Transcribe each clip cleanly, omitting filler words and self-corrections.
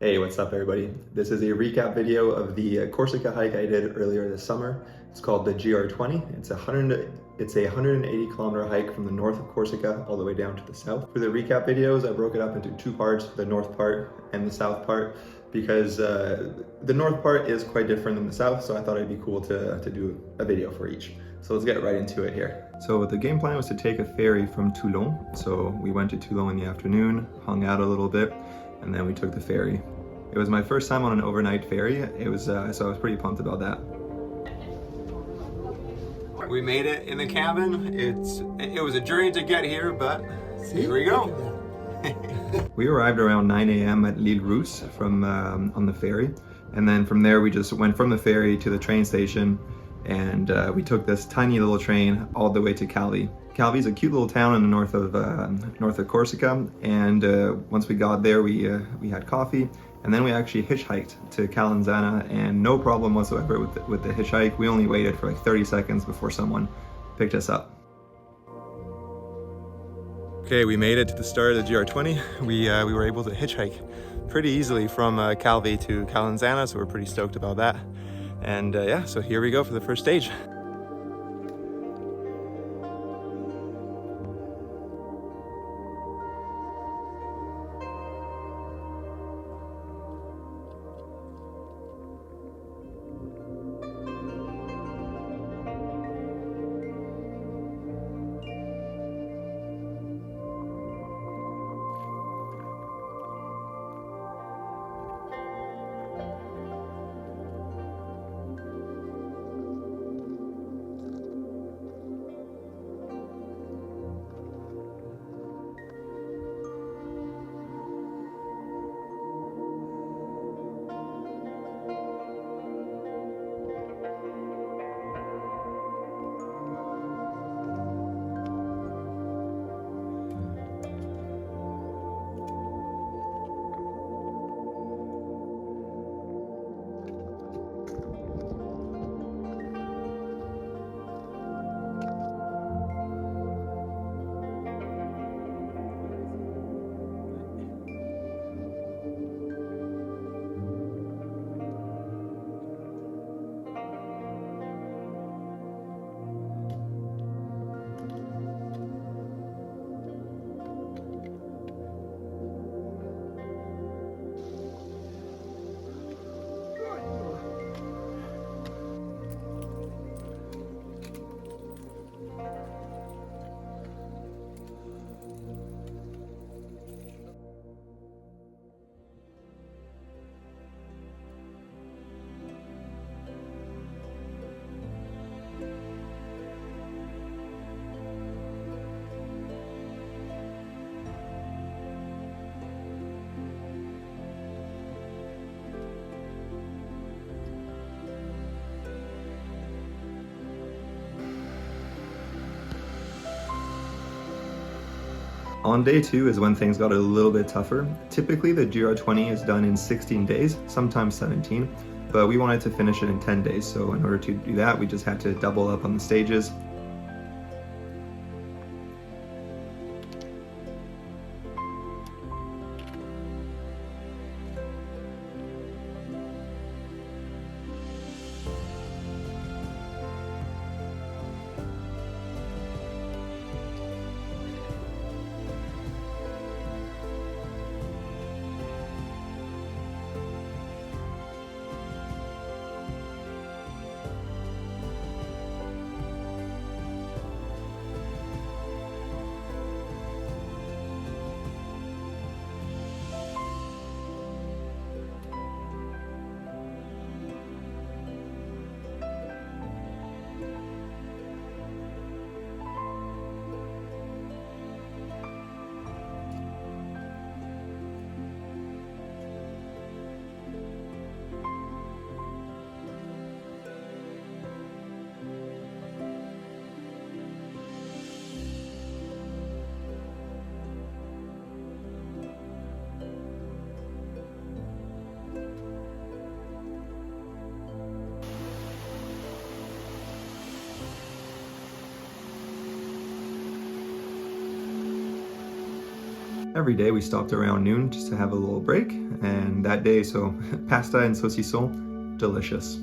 Hey, what's up everybody? This is a recap video of the Corsica hike I did earlier this summer. It's called the GR20. It's a 180 kilometer hike from the north of Corsica all the way down to the south. For the recap videos, I broke it up into two parts, the north part and the south part, because the north part is quite different than the south, so I thought it'd be cool to do a video for each. So let's get right into it here. So the game plan was to take a ferry from Toulon. So we went to Toulon in the afternoon, hung out a little bit, and then we took the ferry. It was my first time on an overnight ferry. It was so I was pretty pumped about that. We made it in the cabin. It was a journey to get here, but here we go. We arrived around 9 a.m. at L'Île Rousse from on the ferry, and then from there we just went from the ferry to the train station, and we took this tiny little train all the way to Calvi. Calvi is a cute little town in the north of Corsica, and once we got there, we had coffee, and then we actually hitchhiked to Calenzana, and no problem whatsoever with the hitchhike. We only waited for like 30 seconds before someone picked us up. Okay, we made it to the start of the GR20. We were able to hitchhike pretty easily from Calvi to Calenzana, so we're pretty stoked about that. And yeah, so here we go for the first stage. On day 2 is when things got a little bit tougher. Typically the GR20 is done in 16 days, sometimes 17, but we wanted to finish it in 10 days. So in order to do that, we just had to double up on the stages. Every day we stopped around noon just to have a little break, and that day, so pasta and saucisson, delicious.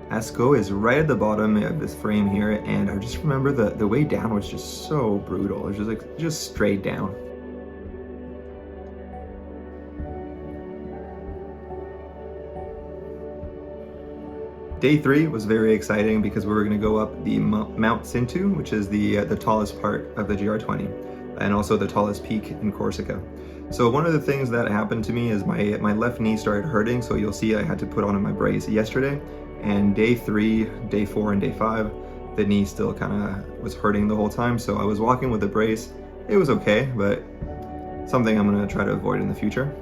Esco is right at the bottom of this frame here, and I just remember the way down was just so brutal. It was just like, just straight down. Day 3 was very exciting because we were going to go up the Mount Cinto, which is the tallest part of the GR20, and also the tallest peak in Corsica. So one of the things that happened to me is my left knee started hurting, so you'll see I had to put on my brace yesterday, and day 3, day 4, and day 5, the knee still kind of was hurting the whole time, so I was walking with a brace. It was okay, but something I'm going to try to avoid in the future.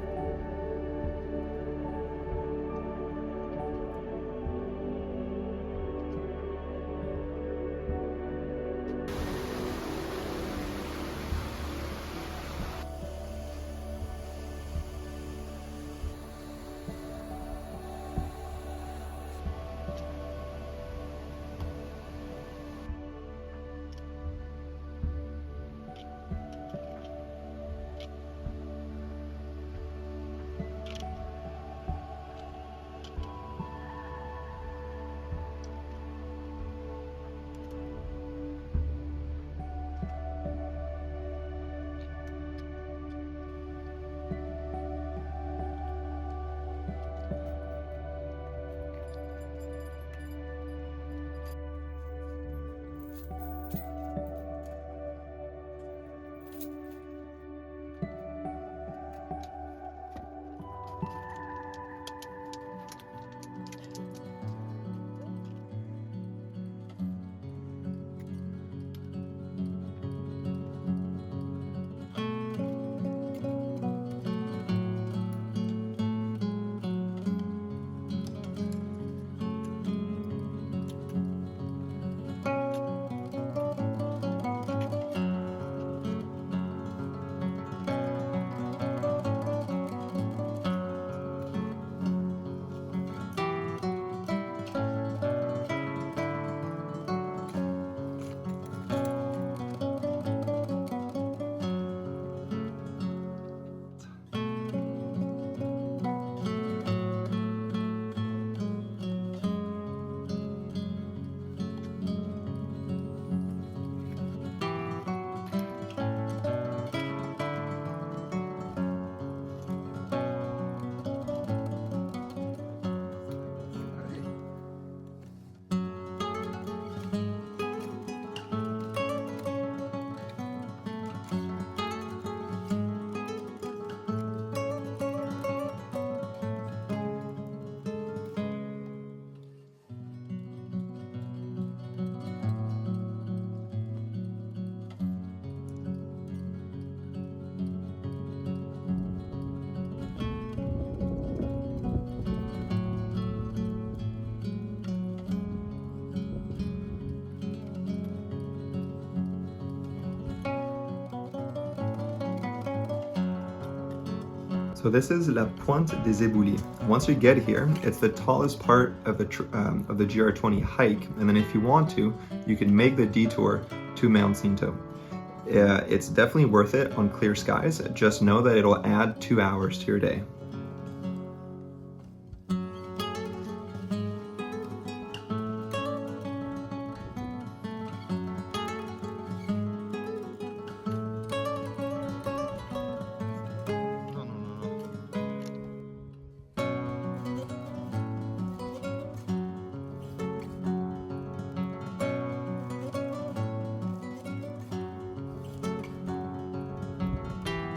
So this is La Pointe des Éboulis. Once you get here, it's the tallest part of the GR20 hike, and then if you want to, you can make the detour to Mount Cinto. It's definitely worth it on clear skies. Just know that it'll add 2 hours to your day.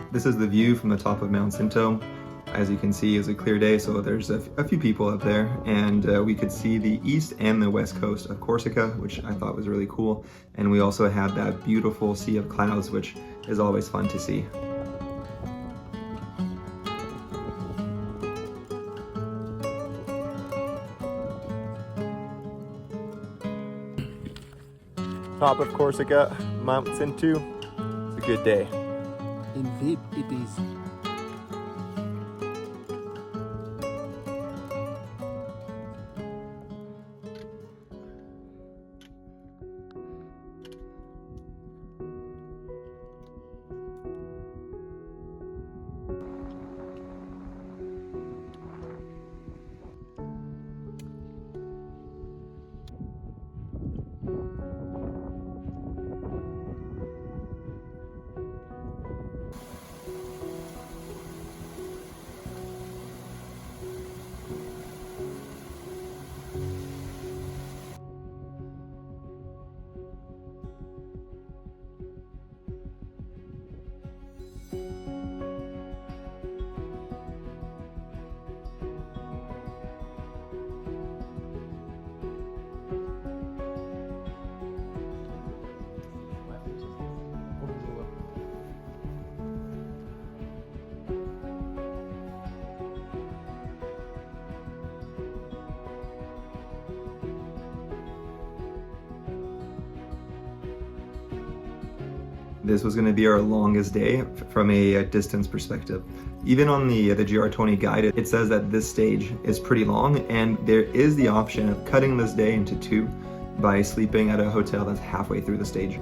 This is the view from the top of Mount Cinto. As you can see, it's a clear day, so there's a few people up there, and we could see the east and the west coast of Corsica, which I thought was really cool. And we also had that beautiful sea of clouds, which is always fun to see. Top of Corsica, Mount Cinto. It's a good day. Indeed, it is. This was going to be our longest day from a distance perspective. Even on the GR20 guide, it says that this stage is pretty long, and there is the option of cutting this day into 2 by sleeping at a hotel that's halfway through the stage.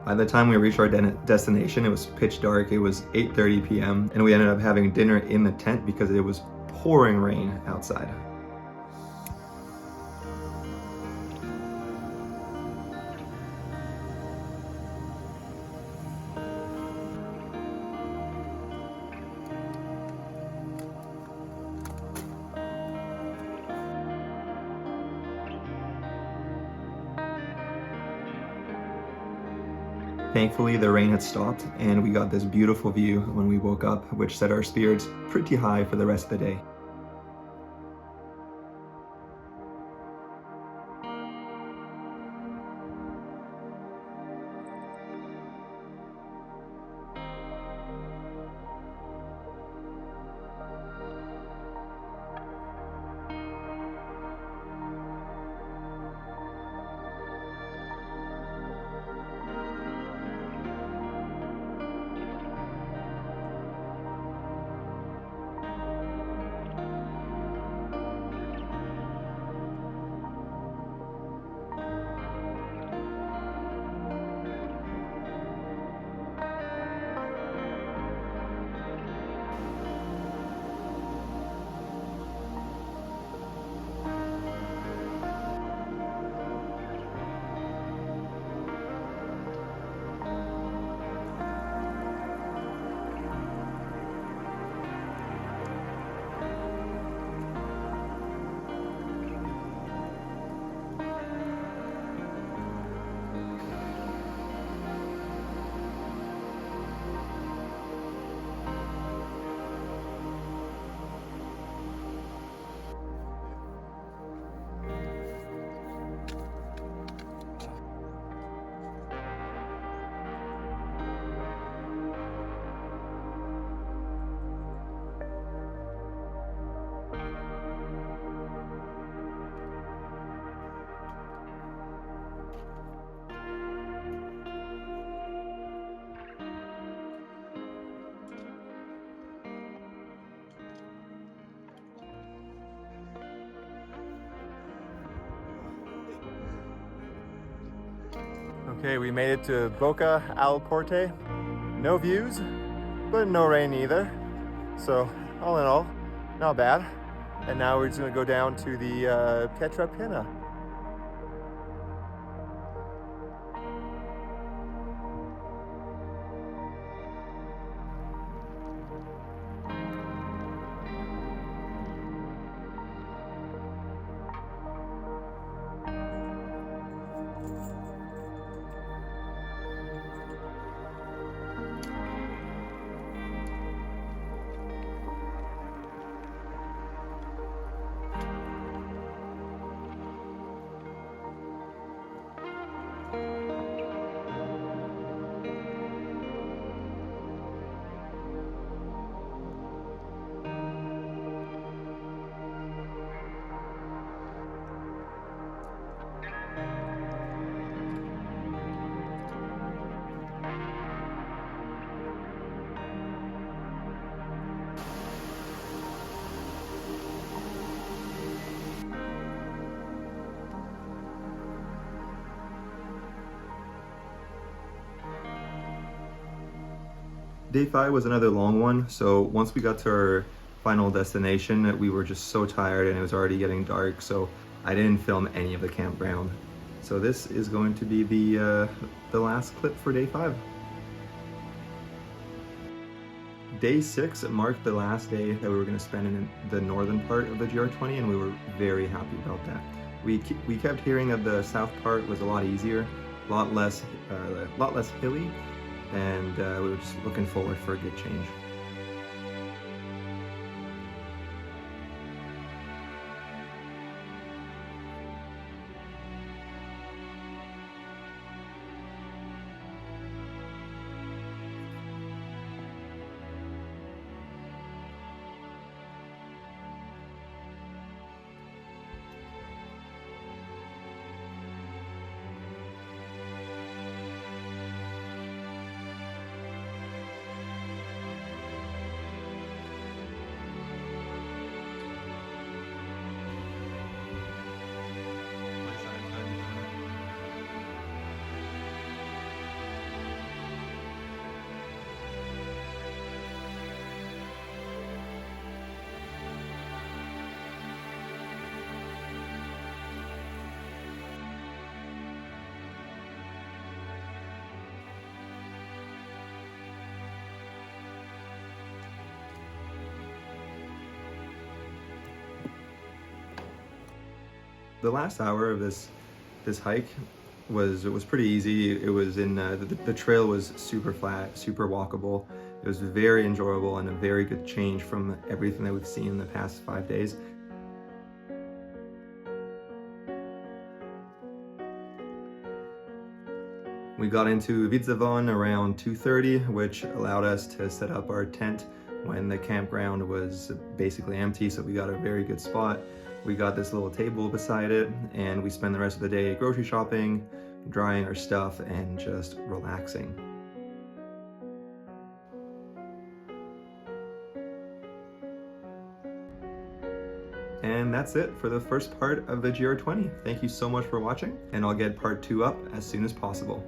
By the time we reached our destination, it was pitch dark. It was 8:30 p.m. and we ended up having dinner in the tent because it was pouring rain outside. Thankfully, the rain had stopped and we got this beautiful view when we woke up, which set our spirits pretty high for the rest of the day. Okay, we made it to Boca al Corte. No views, but no rain either. So all in all, not bad. And now we're just gonna go down to the Pietra Pina. Day 5 was another long one, so once we got to our final destination, we were just so tired and it was already getting dark, so I didn't film any of the campground. So this is going to be the last clip for Day 5. Day 6 marked the last day that we were going to spend in the northern part of the GR20, and we were very happy about that. We kept hearing that the south part was a lot easier, a lot less hilly, and we were just looking forward for a good change. the last hour of this hike was pretty easy. It was in the trail was super flat, super walkable. It was very enjoyable and a very good change from everything that we've seen in the past 5 days. We got into Vizzavone around 2:30, which allowed us to set up our tent when the campground was basically empty, so we got a very good spot. We got this little table beside it, and we spent the rest of the day grocery shopping, drying our stuff, and just relaxing. And that's it for the first part of the GR20. Thank you so much for watching, and I'll get part 2 up as soon as possible.